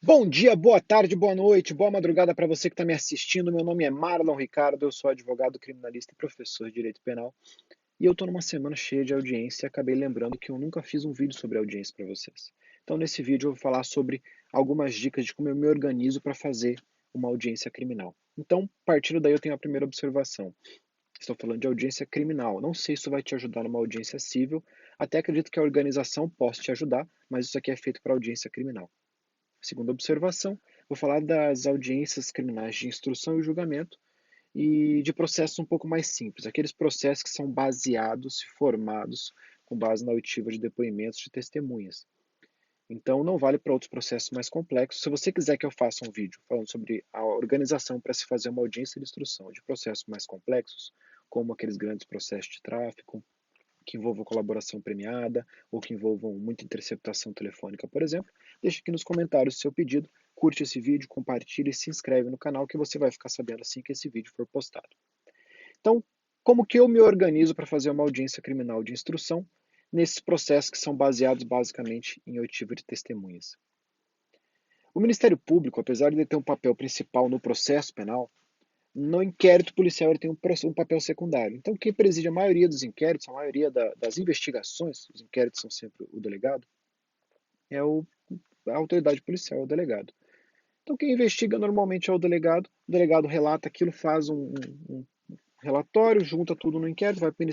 Bom dia, boa tarde, boa noite, boa madrugada para você que está me assistindo. Meu nome é Marlon Ricardo, eu sou advogado criminalista e professor de direito penal. E eu estou numa semana cheia de audiência e acabei lembrando que eu nunca fiz um vídeo sobre audiência para vocês. Então, nesse vídeo, eu vou falar sobre algumas dicas de como eu me organizo para fazer uma audiência criminal. Então, partindo daí, eu tenho a primeira observação. Estou falando de audiência criminal. Não sei se isso vai te ajudar numa audiência civil. Até acredito que a organização possa te ajudar, mas isso aqui é feito para audiência criminal. Segunda observação, vou falar das audiências criminais de instrução e julgamento e de processos um pouco mais simples, aqueles processos que são baseados e formados com base na oitiva de depoimentos de testemunhas. Então, não vale para outros processos mais complexos. Se você quiser que eu faça um vídeo falando sobre a organização para se fazer uma audiência de instrução de processos mais complexos, como aqueles grandes processos de tráfico, que envolvam colaboração premiada ou que envolvam muita interceptação telefônica, por exemplo, deixe aqui nos comentários o seu pedido, curte esse vídeo, compartilhe e se inscreve no canal que você vai ficar sabendo assim que esse vídeo for postado. Então, como que eu me organizo para fazer uma audiência criminal de instrução nesses processos que são baseados basicamente em oitiva de testemunhas? O Ministério Público, apesar de ter um papel principal no processo penal, no inquérito policial ele tem um papel secundário. Então, quem preside a maioria dos inquéritos, a maioria das investigações, os inquéritos são sempre o delegado, é a autoridade policial, é o delegado. Então, quem investiga normalmente é o delegado relata aquilo, faz um relatório, junta tudo no inquérito, vai para o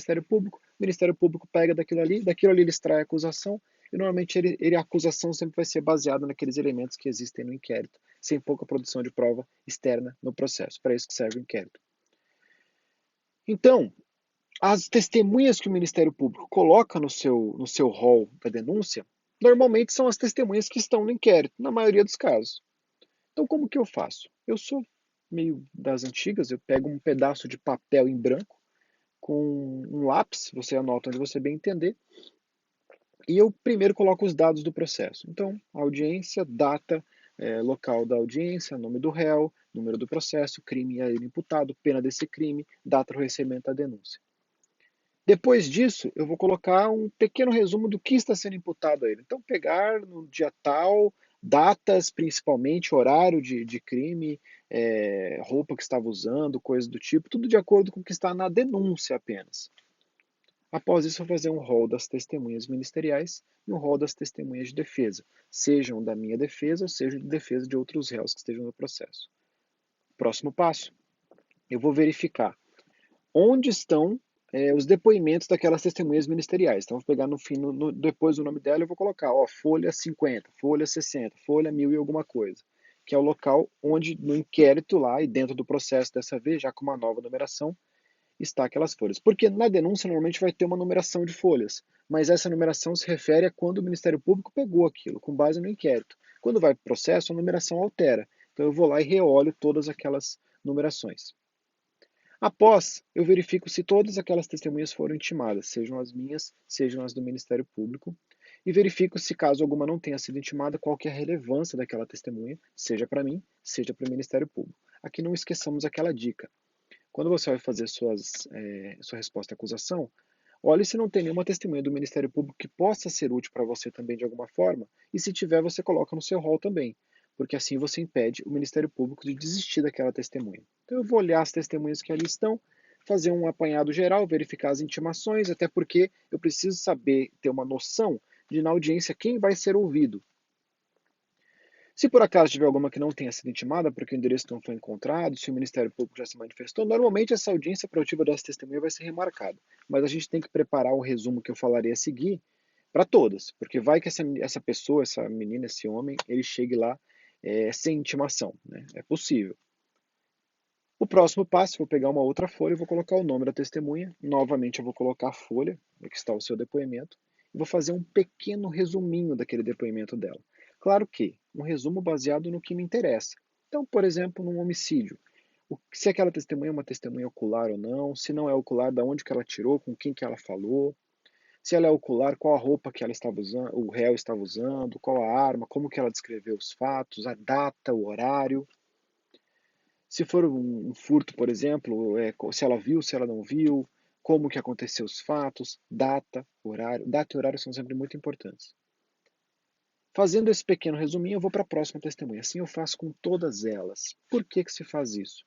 Ministério Público pega daquilo ali ele extrai a acusação, e normalmente a acusação sempre vai ser baseada naqueles elementos que existem no inquérito, sem pouca produção de prova externa no processo. Para isso que serve o inquérito. Então, as testemunhas que o Ministério Público coloca no seu rol da denúncia, normalmente são as testemunhas que estão no inquérito, na maioria dos casos. Então, como que eu faço? Eu sou meio das antigas, eu pego um pedaço de papel em branco, com um lápis, você anota onde você bem entender, e eu primeiro coloco os dados do processo. Então, audiência, data, local da audiência, nome do réu, número do processo, crime a ele imputado, pena desse crime, data do recebimento da denúncia. Depois disso, eu vou colocar um pequeno resumo do que está sendo imputado a ele. Então, pegar no dia tal, datas, principalmente, horário de crime, roupa que estava usando, coisas do tipo, tudo de acordo com o que está na denúncia apenas. Após isso, eu vou fazer um rol das testemunhas ministeriais e um rol das testemunhas de defesa, sejam da minha defesa ou sejam de defesa de outros réus que estejam no processo. Próximo passo, eu vou verificar onde estão os depoimentos daquelas testemunhas ministeriais. Então, vou pegar no fim, depois do nome dela, eu vou colocar folha 50, folha 60, folha 1000 e alguma coisa, que é o local onde, no inquérito lá e dentro do processo dessa vez, já com uma nova numeração, está aquelas folhas. Porque na denúncia, normalmente vai ter uma numeração de folhas, mas essa numeração se refere a quando o Ministério Público pegou aquilo, com base no inquérito. Quando vai para o processo, a numeração altera. Então, eu vou lá e reolho todas aquelas numerações. Após, eu verifico se todas aquelas testemunhas foram intimadas, sejam as minhas, sejam as do Ministério Público, e verifico se, caso alguma não tenha sido intimada, qual que é a relevância daquela testemunha, seja para mim, seja para o Ministério Público. Aqui não esqueçamos aquela dica. Quando você vai fazer sua resposta à acusação, olhe se não tem nenhuma testemunha do Ministério Público que possa ser útil para você também de alguma forma, e se tiver, você coloca no seu rol também, porque assim você impede o Ministério Público de desistir daquela testemunha. Então eu vou olhar as testemunhas que ali estão, fazer um apanhado geral, verificar as intimações, até porque eu preciso saber, ter uma noção de na audiência quem vai ser ouvido. Se por acaso tiver alguma que não tenha sido intimada, porque o endereço não foi encontrado, se o Ministério Público já se manifestou, normalmente essa audiência proativa dessa testemunha vai ser remarcada. Mas a gente tem que preparar o resumo que eu falarei a seguir para todas, porque vai que essa pessoa, essa menina, esse homem, ele chegue lá sem intimação, né? É possível. O próximo passo, vou pegar uma outra folha e vou colocar o nome da testemunha. Novamente eu vou colocar a folha, que está o seu depoimento, e vou fazer um pequeno resuminho daquele depoimento dela. Claro que um resumo baseado no que me interessa. Então, por exemplo, num homicídio, se aquela testemunha é uma testemunha ocular ou não, se não é ocular, da onde que ela tirou, com quem que ela falou, se ela é ocular, qual a roupa que ela estava usando, o réu estava usando, qual a arma, como que ela descreveu os fatos, a data, o horário. Se for um furto, por exemplo, se ela viu, se ela não viu, como que aconteceu os fatos, data, horário. Data e horário são sempre muito importantes. Fazendo esse pequeno resuminho, eu vou para a próxima testemunha. Assim eu faço com todas elas. Por que que se faz isso?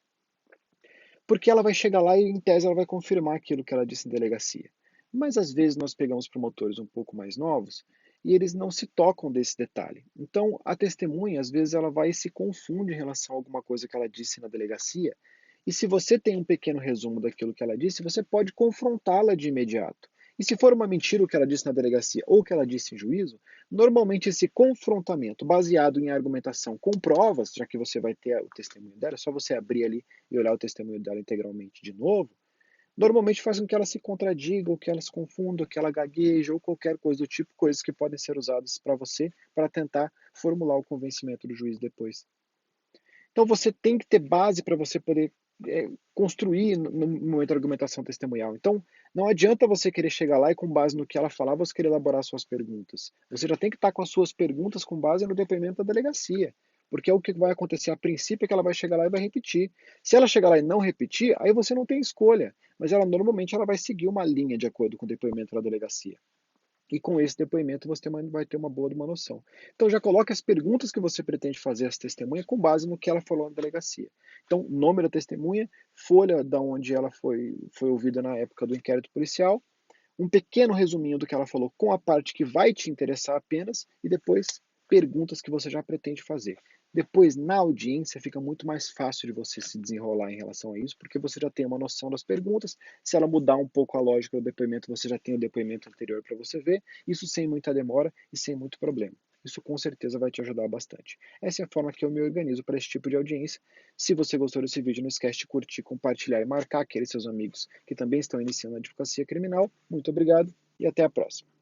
Porque ela vai chegar lá e, em tese, ela vai confirmar aquilo que ela disse em delegacia. Mas às vezes nós pegamos promotores um pouco mais novos e eles não se tocam desse detalhe. Então, a testemunha, às vezes, ela vai e se confunde em relação a alguma coisa que ela disse na delegacia. E se você tem um pequeno resumo daquilo que ela disse, você pode confrontá-la de imediato. E se for uma mentira o que ela disse na delegacia ou o que ela disse em juízo, normalmente esse confrontamento baseado em argumentação com provas, já que você vai ter o testemunho dela, é só você abrir ali e olhar o testemunho dela integralmente de novo, normalmente faz com que ela se contradiga, ou que ela se confunda, ou que ela gagueje, ou qualquer coisa do tipo, coisas que podem ser usadas para você, para tentar formular o convencimento do juiz depois. Então você tem que ter base para você poder construir no momento da argumentação testemunhal. Então, não adianta você querer chegar lá e, com base no que ela falar, você querer elaborar suas perguntas. Você já tem que estar com as suas perguntas com base no depoimento da delegacia. Porque é o que vai acontecer a princípio é que ela vai chegar lá e vai repetir. Se ela chegar lá e não repetir, aí você não tem escolha. Mas ela normalmente ela vai seguir uma linha de acordo com o depoimento da delegacia. E com esse depoimento você vai ter uma boa de uma noção. Então já coloque as perguntas que você pretende fazer às testemunhas com base no que ela falou na delegacia. Então, nome da testemunha, folha da onde ela foi ouvida na época do inquérito policial, um pequeno resuminho do que ela falou com a parte que vai te interessar apenas e depois perguntas que você já pretende fazer. Depois, na audiência, fica muito mais fácil de você se desenrolar em relação a isso, porque você já tem uma noção das perguntas. Se ela mudar um pouco a lógica do depoimento, você já tem o depoimento anterior para você ver, isso sem muita demora e sem muito problema. Isso com certeza vai te ajudar bastante. Essa é a forma que eu me organizo para esse tipo de audiência. Se você gostou desse vídeo, não esquece de curtir, compartilhar e marcar aqueles seus amigos que também estão iniciando a advocacia criminal. Muito obrigado e até a próxima.